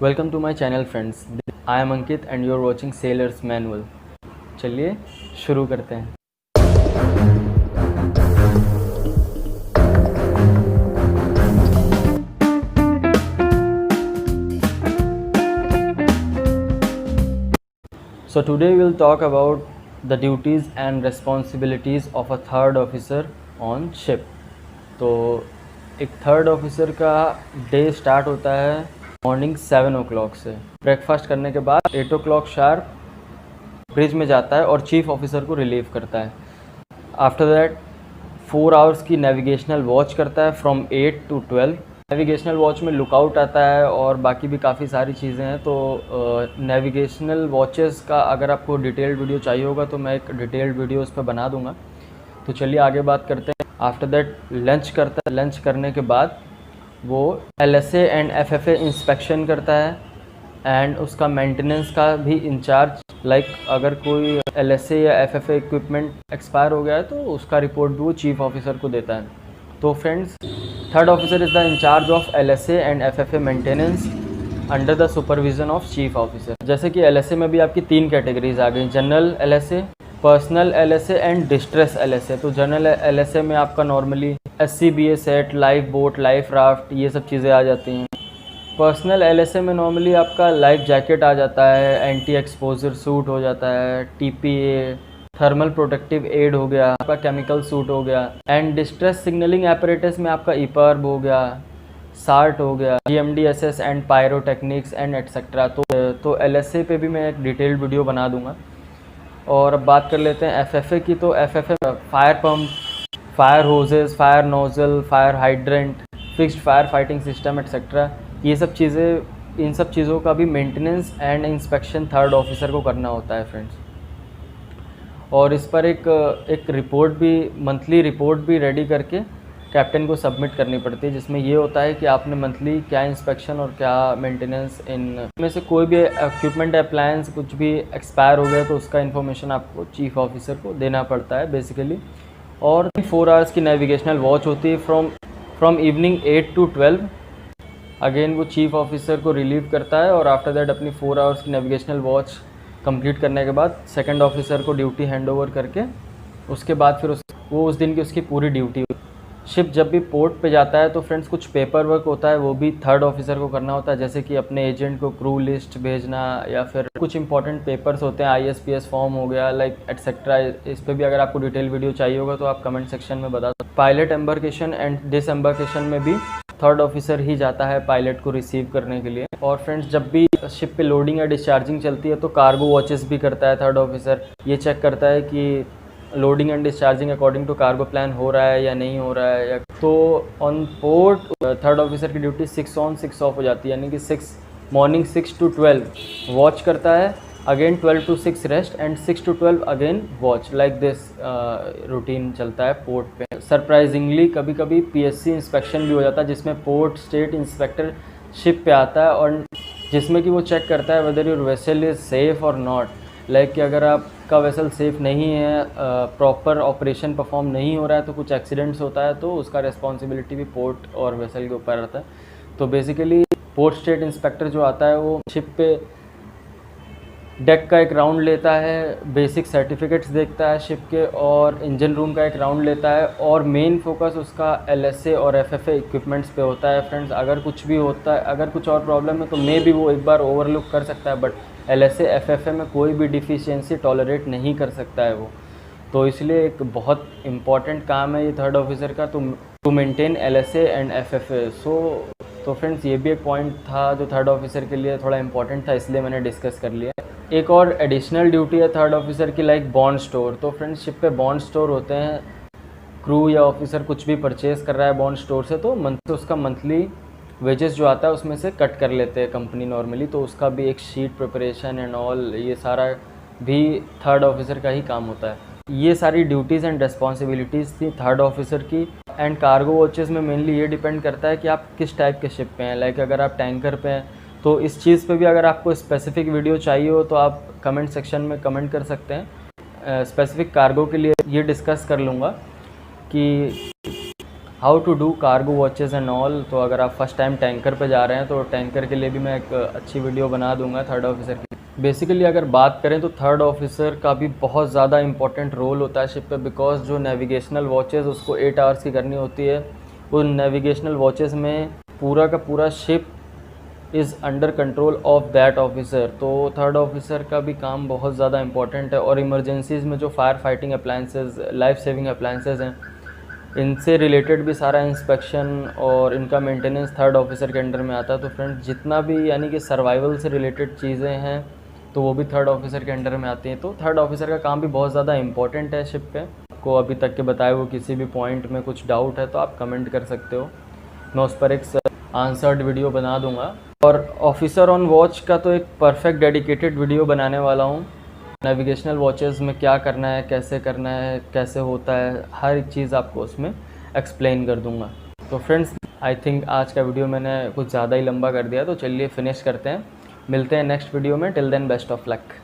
Welcome to my channel friends. I am Ankit and you are watching sailors manual. चलिए शुरू करते हैं। So today we will talk about the duties and responsibilities of a third officer on ship। तो एक third officer का day start होता है morning 7 o'clock से। ब्रेकफास्ट करने के बाद 8 o'clock शार्प ब्रिज में जाता है और चीफ ऑफिसर को रिलीव करता है। आफ्टर दैट 4 hours की नेविगेशनल वॉच करता है फ्रॉम 8 to 12। नेविगेशनल वॉच में लुकआउट आता है और बाकी भी काफ़ी सारी चीज़ें हैं। तो नेविगेशनल वॉचेस का अगर आपको डिटेल्ड वीडियो चाहिए होगा तो मैं एक डिटेल्ड वीडियो उस पर बना दूंगा। तो चलिए आगे बात करते हैं। आफ्टर दैट लंच करता है। लंच करने के बाद वो LSA एंड FFA इंस्पेक्शन करता है एंड उसका मेंटेनेंस का भी इंचार्ज, लाइक अगर कोई LSA या FFA इक्विपमेंट एक्सपायर हो गया है तो उसका रिपोर्ट भी वो चीफ ऑफिसर को देता है। तो friends, third officer is the incharge of LSA and FFA maintenance under the supervision of chief officer. जैसे कि LSA में भी आपकी 3 कैटेगरीज आ गई, general LSA, personal LSA and distress LSA। तो जनरल LSA में आपका normally SCBA set, life boat, life raft, ये सब चीज़ें आ जाती हैं। पर्सनल LSA में नॉर्मली आपका लाइफ जैकेट आ जाता है, एंटी एक्सपोजर सूट हो जाता है, TPA, थर्मल प्रोटेक्टिव एड हो गया, आपका केमिकल सूट हो गया। एंड डिस्ट्रेस सिग्नलिंग एपरेटस में आपका EPIRB हो गया, SART हो गया, GMDSS and pyrotechnics and etcetera. तो LSA पे भी मैं एक डिटेल्ड वीडियो बना दूंगा। और अब बात कर लेते हैं FFA की। तो FFA fire pump, fire hoses, fire nozzle, fire hydrant, fixed fire fighting system etcetera, ये सब चीज़ें, इन सब चीज़ों का भी maintenance and inspection third officer को करना होता है फ्रेंड्स। और इस पर एक रिपोर्ट भी, मंथली रिपोर्ट भी रेडी करके कैप्टन को सबमिट करनी पड़ती है, जिसमें ये होता है कि आपने मंथली क्या इंस्पेक्शन और क्या मेंटेनेंस, इनमें से कोई भी इक्विपमेंट अप्लायंस कुछ भी एक्सपायर हो गया तो उसका इन्फॉर्मेशन आपको चीफ ऑफिसर को देना पड़ता है बेसिकली। और 4 hours की नेविगेशनल वॉच होती है फ्रॉम इवनिंग 8 to 12। अगेन वो चीफ ऑफिसर को रिलीव करता है और आफ्टर दैट अपनी 4 hours की नेविगेशनल वॉच कंप्लीट करने के बाद सेकंड ऑफिसर को ड्यूटी हैंड ओवर करके उसके बाद फिर वो उस दिन की उसकी पूरी ड्यूटी। शिप जब भी पोर्ट पे जाता है तो फ्रेंड्स कुछ पेपर वर्क होता है, वो भी थर्ड ऑफिसर को करना होता है, जैसे कि अपने एजेंट को क्रू लिस्ट भेजना या फिर कुछ इंपॉर्टेंट पेपर्स होते हैं, ISPS फॉर्म हो गया, लाइक एटसेट्रा। इस पर भी अगर आपको डिटेल वीडियो चाहिए होगा तो आप कमेंट सेक्शन में बता सकते। पायलट एम्बार्केशन एंड डिसएम्बार्केशन में भी थर्ड ऑफिसर ही जाता है पायलट को रिसीव करने के लिए। और फ्रेंड्स, जब भी शिप पे लोडिंग या डिस्चार्जिंग चलती है तो कार्गो वॉचेस भी करता है थर्ड ऑफिसर। ये चेक करता है कि loading and discharging according to cargo plan हो रहा है या नहीं हो रहा है। या तो ऑन पोर्ट थर्ड ऑफिसर की ड्यूटी 6 on 6 off हो जाती है, यानी कि मॉर्निंग 6 to 12 वॉच करता है, again 12 to 6 rest and 6 to 12 again watch. Like this routine चलता है पोर्ट पे। सरप्राइजिंगली कभी कभी PSC इंस्पेक्शन भी हो जाता है, जिसमें पोर्ट स्टेट इंस्पेक्टर शिप पे आता है और जिसमें कि वो चेक करता है whether your vessel is safe और नॉट। लाइक कि अगर आपका वेसल सेफ़ नहीं है, प्रॉपर ऑपरेशन परफॉर्म नहीं हो रहा है, तो कुछ एक्सीडेंट्स होता है तो उसका रिस्पॉन्सिबिलिटी भी पोर्ट और वेसल के ऊपर रहता है। तो बेसिकली पोर्ट स्टेट इंस्पेक्टर जो आता है वो शिप पे डेक का एक राउंड लेता है, बेसिक सर्टिफिकेट्स देखता है शिप के, और इंजन रूम का एक राउंड लेता है। और मेन फोकस उसका LSA और FFA इक्विपमेंट्स पे होता है फ्रेंड्स। अगर कुछ भी होता है, अगर कुछ और प्रॉब्लम है तो मे भी वो एक बार ओवरलुक कर सकता है, बट LSA FFA में कोई भी डिफिशियंसी टॉलरेट नहीं कर सकता है वो। तो इसलिए एक बहुत इम्पॉर्टेंट काम है ये थर्ड ऑफिसर का, to maintain LSA and FFA। तो फ्रेंड्स, ये भी एक पॉइंट था जो थर्ड ऑफिसर के लिए थोड़ा इंपॉर्टेंट था, इसलिए मैंने डिस्कस कर लिया। एक और एडिशनल ड्यूटी है थर्ड ऑफिसर की, लाइक बॉन्ड स्टोर। तो फ्रेंड्स, शिप पे बॉन्ड स्टोर होते हैं। क्रू या ऑफिसर कुछ भी परचेज कर रहा है बॉन्ड स्टोर से तो उसका मंथली वेजेस जो आता है उसमें से कट कर लेते हैं कंपनी नॉर्मली। तो उसका भी एक शीट प्रिपरेशन एंड ऑल, ये सारा भी थर्ड ऑफिसर का ही काम होता है। ये सारी ड्यूटीज़ एंड रिस्पॉन्सिबिलिटीज़ थी थर्ड ऑफिसर की। एंड कार्गो वॉचेस में मेनली ये डिपेंड करता है कि आप किस टाइप के शिप पे हैं। लाइक अगर आप टैंकर पे हैं तो इस चीज़ पे भी अगर आपको स्पेसिफिक वीडियो चाहिए हो तो आप कमेंट सेक्शन में कमेंट कर सकते हैं। स्पेसिफिक कार्गो के लिए ये डिस्कस कर लूँगा कि how to do cargo watches and all. तो अगर आप फर्स्ट टाइम टैंकर पे जा रहे हैं तो टैंकर के लिए भी मैं एक अच्छी वीडियो बना दूंगा थर्ड ऑफिसर की। बेसिकली अगर बात करें तो थर्ड ऑफिसर का भी बहुत ज़्यादा इंपॉर्टेंट रोल होता है शिप पे, बिकॉज जो नेविगेशनल वॉचेस उसको 8 आवर्स की करनी होती है। उन नेविगेशनल वॉचेस में पूरा का पूरा ship is under control of that officer. तो थर्ड ऑफिसर का भी काम बहुत ज़्यादा इंपॉर्टेंट है। और इमरजेंसीज़ में जो fire fighting appliances, life saving appliances हैं, इनसे रिलेटेड भी सारा इंस्पेक्शन और इनका मेंटेनेंस थर्ड ऑफिसर के अंडर में आता है। तो फ्रेंड्स जितना भी यानी कि सर्वाइवल से रिलेटेड चीज़ें हैं तो वो भी थर्ड ऑफिसर के अंडर में आती हैं। तो थर्ड ऑफिसर का काम भी बहुत ज़्यादा इंपॉर्टेंट है शिप पे। आपको अभी तक के बताए हुए किसी भी पॉइंट में कुछ डाउट है तो आप कमेंट कर सकते हो, मैं उस पर एक आंसर्ड वीडियो बना दूंगा। और ऑफिसर ऑन वॉच का तो एक परफेक्ट डेडिकेटेड वीडियो बनाने वाला हूँ। नेविगेशनल वॉचेस में क्या करना है, कैसे करना है, कैसे होता है, हर एक चीज़ आपको उसमें एक्सप्लेन कर दूंगा। तो फ्रेंड्स आई थिंक आज का वीडियो मैंने कुछ ज़्यादा ही लंबा कर दिया, तो चलिए फिनिश करते हैं। मिलते हैं नेक्स्ट वीडियो में। Till then best of luck.